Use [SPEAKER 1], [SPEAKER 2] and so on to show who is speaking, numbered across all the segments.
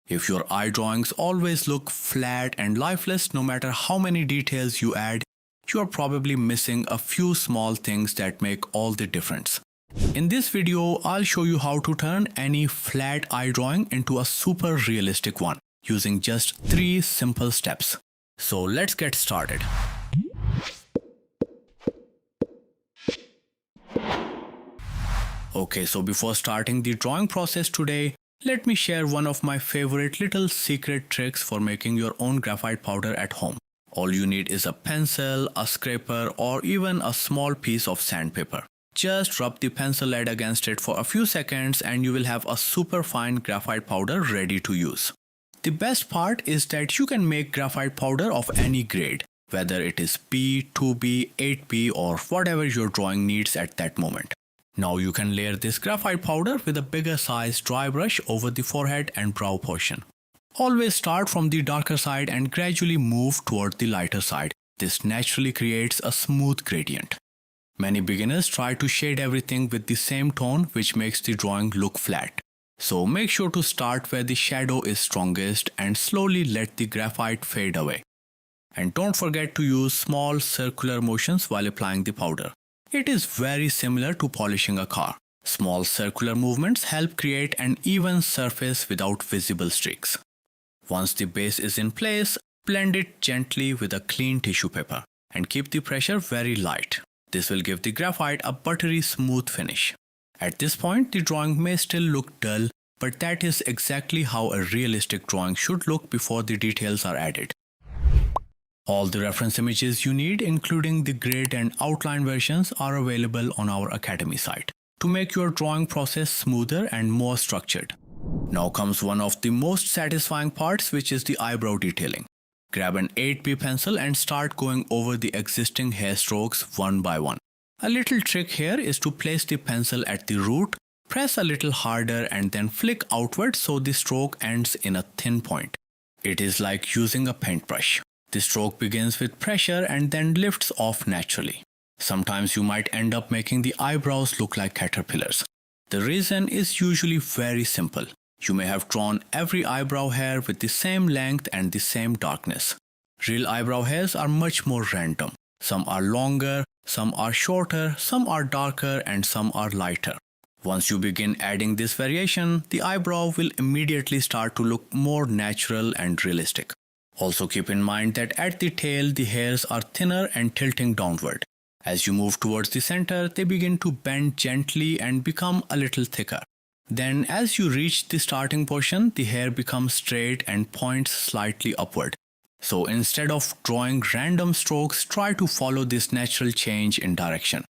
[SPEAKER 1] If your eye drawings always look flat and lifeless no matter how many details you add, you are probably missing a few small things that make all the difference. In this video, I'll show you how to turn any flat eye drawing into a super realistic one using just 3 simple steps. So let's get started. Okay, so before starting the drawing process today, let me share one of my favorite little secret tricks for making your own graphite powder at home. All you need is a pencil, a scraper, or even a small piece of sandpaper. Just rub the pencil lead against it for a few seconds and you will have a super fine graphite powder ready to use. The best part is that you can make graphite powder of any grade, whether it is P, 2B, 8B, or whatever your drawing needs at that moment. Now you can layer this graphite powder with a bigger size dry brush over the forehead and brow portion. Always start from the darker side and gradually move toward the lighter side. This naturally creates a smooth gradient. Many beginners try to shade everything with the same tone, which makes the drawing look flat. So make sure to start where the shadow is strongest and slowly let the graphite fade away. And don't forget to use small circular motions while applying the powder. It is very similar to polishing a car. Small circular movements help create an even surface without visible streaks. Once the base is in place, blend it gently with a clean tissue paper and keep the pressure very light. This will give the graphite a buttery smooth finish. At this point, the drawing may still look dull, but that is exactly how a realistic drawing should look before the details are added. All the reference images you need, including the grid and outline versions, are available on our Academy site to make your drawing process smoother and more structured. Now comes one of the most satisfying parts, which is the eyebrow detailing. Grab an 8B pencil and start going over the existing hair strokes one by one. A little trick here is to place the pencil at the root, press a little harder and then flick outward so the stroke ends in a thin point. It is like using a paintbrush. The stroke begins with pressure and then lifts off naturally. Sometimes you might end up making the eyebrows look like caterpillars. The reason is usually very simple. You may have drawn every eyebrow hair with the same length and the same darkness. Real eyebrow hairs are much more random. Some are longer, some are shorter, some are darker, and some are lighter. Once you begin adding this variation, the eyebrow will immediately start to look more natural and realistic. Also keep in mind that at the tail, the hairs are thinner and tilting downward. As you move towards the center, they begin to bend gently and become a little thicker. Then as you reach the starting portion, the hair becomes straight and points slightly upward. So instead of drawing random strokes, try to follow this natural change in direction.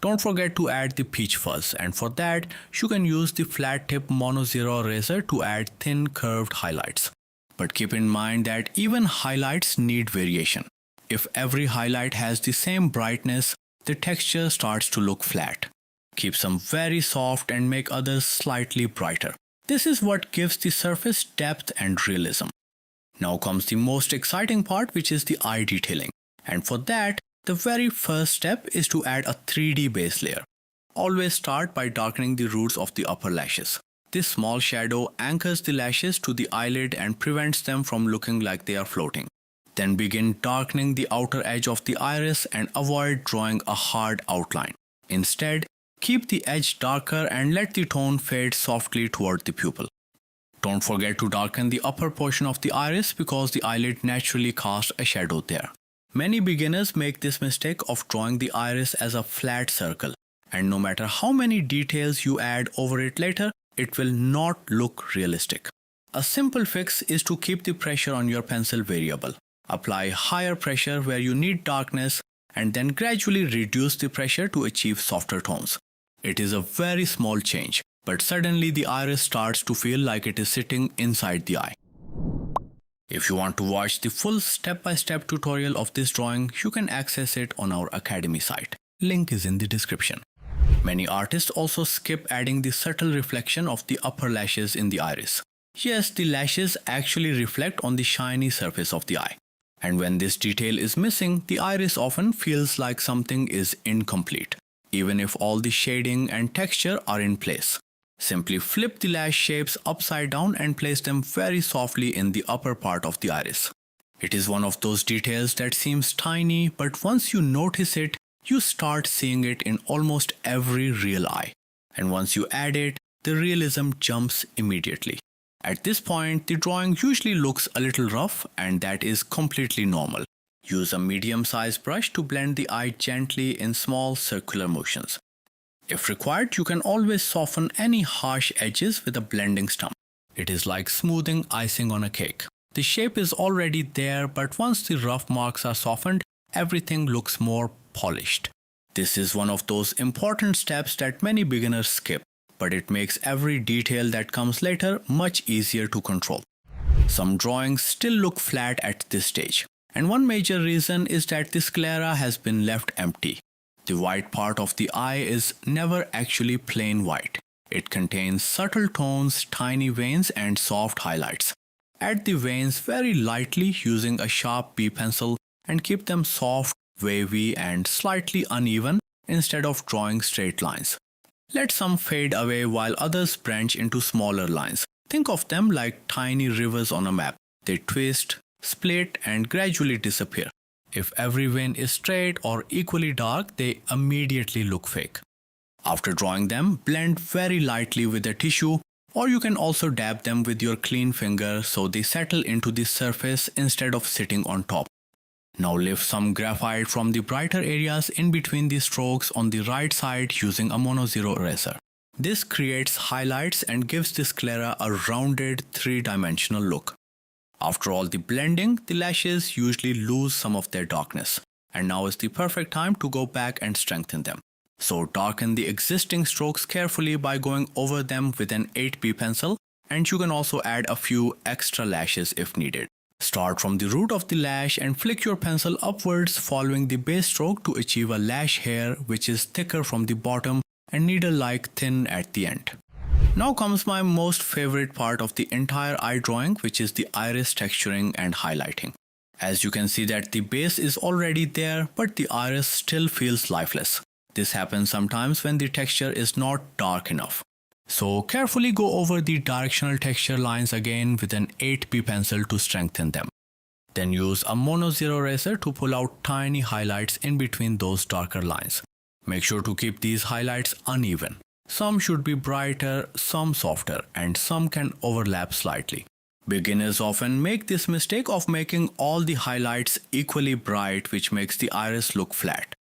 [SPEAKER 1] Don't forget to add the peach fuzz, and for that, you can use the flat tip Mono Zero eraser to add thin curved highlights. But keep in mind that even highlights need variation. If every highlight has the same brightness, the texture starts to look flat. Keep some very soft and make others slightly brighter. This is what gives the surface depth and realism. Now comes the most exciting part, which is the eye detailing. And for that, the very first step is to add a 3D base layer. Always start by darkening the roots of the upper lashes. This small shadow anchors the lashes to the eyelid and prevents them from looking like they are floating. Then begin darkening the outer edge of the iris and avoid drawing a hard outline. Instead, keep the edge darker and let the tone fade softly toward the pupil. Don't forget to darken the upper portion of the iris because the eyelid naturally casts a shadow there. Many beginners make this mistake of drawing the iris as a flat circle, and no matter how many details you add over it later, it will not look realistic. A simple fix is to keep the pressure on your pencil variable. Apply higher pressure where you need darkness and then gradually reduce the pressure to achieve softer tones. It is a very small change, but suddenly the iris starts to feel like it is sitting inside the eye. If you want to watch the full step-by-step tutorial of this drawing, you can access it on our Academy site. Link is in the description. Many artists also skip adding the subtle reflection of the upper lashes in the iris. Yes, the lashes actually reflect on the shiny surface of the eye. And when this detail is missing, the iris often feels like something is incomplete, even if all the shading and texture are in place. Simply flip the lash shapes upside down and place them very softly in the upper part of the iris. It is one of those details that seems tiny, but once you notice it, you start seeing it in almost every real eye. And once you add it, the realism jumps immediately. At this point, the drawing usually looks a little rough, and that is completely normal. Use a medium-sized brush to blend the eye gently in small circular motions. If required, you can always soften any harsh edges with a blending stump. It is like smoothing icing on a cake. The shape is already there, but once the rough marks are softened, everything looks more polished. This is one of those important steps that many beginners skip, but it makes every detail that comes later much easier to control. Some drawings still look flat at this stage, and one major reason is that the sclera has been left empty. The white part of the eye is never actually plain white. It contains subtle tones, tiny veins, and soft highlights. Add the veins very lightly using a sharp B pencil and keep them soft, wavy, and slightly uneven instead of drawing straight lines. Let some fade away while others branch into smaller lines. Think of them like tiny rivers on a map. They twist, split, and gradually disappear. If every vein is straight or equally dark, they immediately look fake. After drawing them, blend very lightly with a tissue, or you can also dab them with your clean finger so they settle into the surface instead of sitting on top. Now lift some graphite from the brighter areas in between the strokes on the right side using a mono-zero eraser. This creates highlights and gives the sclera a rounded, three-dimensional look. After all the blending, the lashes usually lose some of their darkness, and now is the perfect time to go back and strengthen them. So darken the existing strokes carefully by going over them with an 8B pencil, and you can also add a few extra lashes if needed. Start from the root of the lash and flick your pencil upwards following the base stroke to achieve a lash hair which is thicker from the bottom and needle-like thin at the end. Now comes my most favorite part of the entire eye drawing, which is the iris texturing and highlighting. As you can see that the base is already there, but the iris still feels lifeless. This happens sometimes when the texture is not dark enough. So carefully go over the directional texture lines again with an 8B pencil to strengthen them. Then use a mono-zero eraser to pull out tiny highlights in between those darker lines. Make sure to keep these highlights uneven. Some should be brighter, some softer, and some can overlap slightly. Beginners often make this mistake of making all the highlights equally bright, which makes the iris look flat.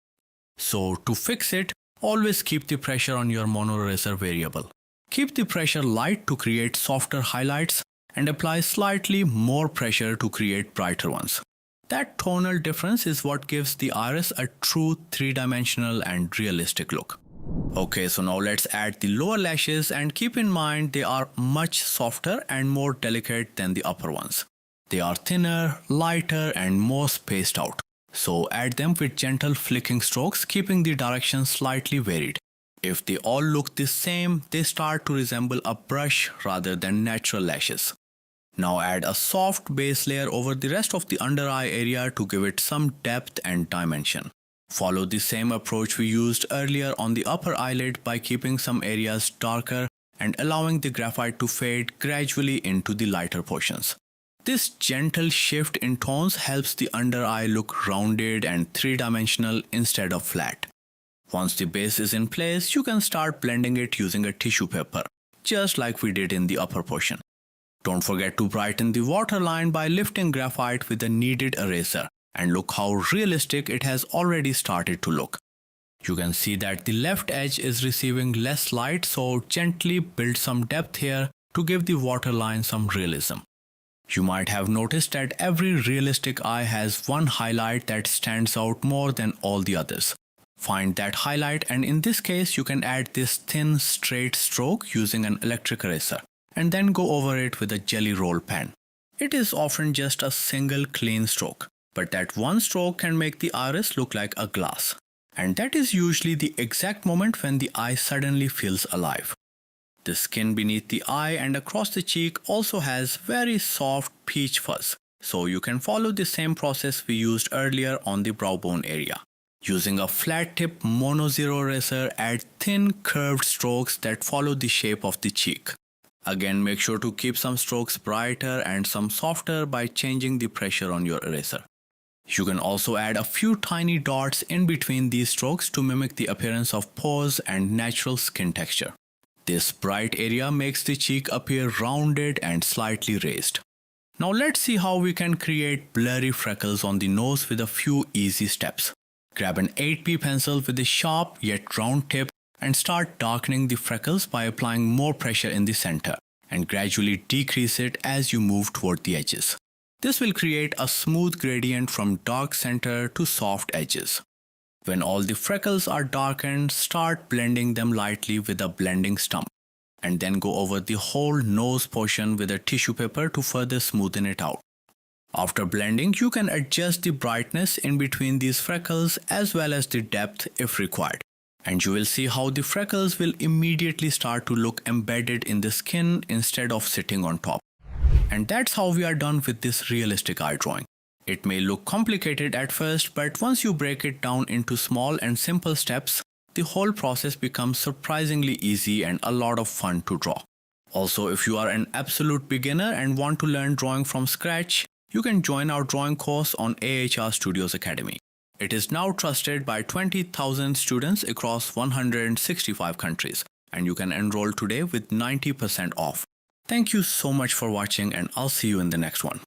[SPEAKER 1] So to fix it, always keep the pressure on your mono eraser variable. Keep the pressure light to create softer highlights and apply slightly more pressure to create brighter ones. That tonal difference is what gives the iris a true three-dimensional and realistic look. Okay, so now let's add the lower lashes, and keep in mind they are much softer and more delicate than the upper ones. They are thinner, lighter, and more spaced out. So add them with gentle flicking strokes, keeping the direction slightly varied. If they all look the same, they start to resemble a brush rather than natural lashes. Now add a soft base layer over the rest of the under eye area to give it some depth and dimension. Follow the same approach we used earlier on the upper eyelid by keeping some areas darker and allowing the graphite to fade gradually into the lighter portions. This gentle shift in tones helps the under eye look rounded and three-dimensional instead of flat. Once the base is in place, you can start blending it using a tissue paper, just like we did in the upper portion. Don't forget to brighten the waterline by lifting graphite with a kneaded eraser. And look how realistic it has already started to look. You can see that the left edge is receiving less light, so gently build some depth here to give the waterline some realism. You might have noticed that every realistic eye has one highlight that stands out more than all the others. Find that highlight, and in this case you can add this thin straight stroke using an electric eraser and then go over it with a jelly roll pen. It is often just a single clean stroke, but that one stroke can make the iris look like a glass. And that is usually the exact moment when the eye suddenly feels alive. The skin beneath the eye and across the cheek also has very soft peach fuzz, so you can follow the same process we used earlier on the brow bone area. Using a flat tip Mono Zero eraser, add thin curved strokes that follow the shape of the cheek. Again, make sure to keep some strokes brighter and some softer by changing the pressure on your eraser. You can also add a few tiny dots in between these strokes to mimic the appearance of pores and natural skin texture. This bright area makes the cheek appear rounded and slightly raised. Now let's see how we can create blurry freckles on the nose with a few easy steps. Grab an 8B pencil with a sharp yet round tip and start darkening the freckles by applying more pressure in the center and gradually decrease it as you move toward the edges. This will create a smooth gradient from dark center to soft edges. When all the freckles are darkened, start blending them lightly with a blending stump, and then go over the whole nose portion with a tissue paper to further smoothen it out. After blending, you can adjust the brightness in between these freckles as well as the depth if required, and you will see how the freckles will immediately start to look embedded in the skin instead of sitting on top. And that's how we are done with this realistic eye drawing. It may look complicated at first, but once you break it down into small and simple steps, the whole process becomes surprisingly easy and a lot of fun to draw. Also, if you are an absolute beginner and want to learn drawing from scratch, you can join our drawing course on AHR Studios Academy. It is now trusted by 20,000 students across 165 countries, and you can enroll today with 90% off. Thank you so much for watching, and I'll see you in the next one.